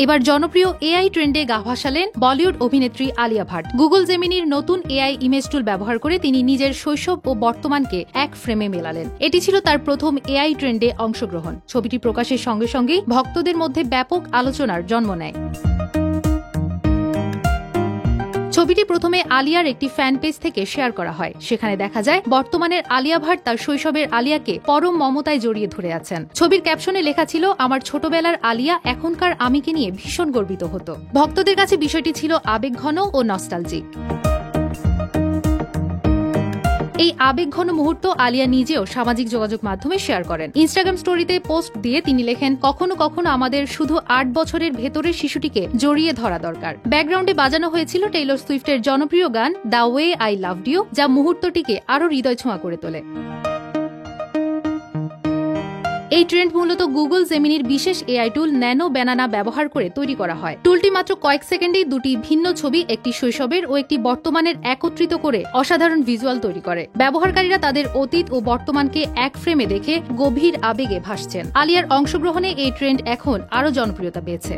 এবার জনপ্রিয় এআই ট্রেন্ডে গা ভাসালেন বলিউড অভিনেত্রী আলিয়া ভাট। গুগল জেমিনির নতুন এআই ইমেজ টুল ব্যবহার করে তিনি নিজের শৈশব ও বর্তমানকে এক ফ্রেমে মেলালেন। এটি ছিল তার প্রথম এআই ট্রেন্ডে অংশগ্রহণ। ছবিটি প্রকাশের সঙ্গে সঙ্গেই ভক্তদের মধ্যে ব্যাপক আলোচনার জন্ম নেয়। ছবিটি প্রথমে আলিয়ার একটি ফ্যান পেজ থেকে শেয়ার করা হয়। সেখানে দেখা যায় বর্তমানের আলিয়া ভাট তার শৈশবের আলিয়াকে পরম মমতায় জড়িয়ে ধরে আছেন। ছবির ক্যাপশনে লেখা ছিল, আমার ছোটবেলার আলিয়া এখনকার আমিকে নিয়ে ভীষণ গর্বিত হতো। ভক্তদের কাছে বিষয়টি ছিল আবেগঘন ও নস্টালজিক। এই আবেগঘন মুহূর্ত আলিয়া নিজেও সামাজিক যোগাযোগ মাধ্যমে শেয়ার করেন। ইনস্টাগ্রাম স্টোরিতে পোস্ট দিয়ে তিনি লেখেন, কখনো কখনো আমাদের শুধু 8 বছরের ভেতরের শিশুটিকে জড়িয়ে ধরা দরকার। ব্যাকগ্রাউন্ডে বাজানো হয়েছিল টেইলর সুইফটের জনপ্রিয় গান the way I loved you, যা মুহূর্তটিকে আরো হৃদয় ছোঁয়া করে তোলে। এই ট্রেন্ড মূলত গুগল জেমিনির বিশেষ এআই টুল ন্যানো ব্যানানা ব্যবহার করে তৈরি করা হয়। টুলটি মাত্র কয়েক সেকেন্ডেই দুটি ভিন্ন ছবি, একটি শৈশবের ও একটি বর্তমানের একত্রিত করে অসাধারণ ভিজুয়াল তৈরি করে। ব্যবহারকারীরা তাদের অতীত ও বর্তমানকে এক ফ্রেমে দেখে গভীর আবেগে ভাসছেন। আলিয়ার অংশগ্রহণে এই ট্রেন্ড এখন আরো জনপ্রিয়তা পেয়েছে।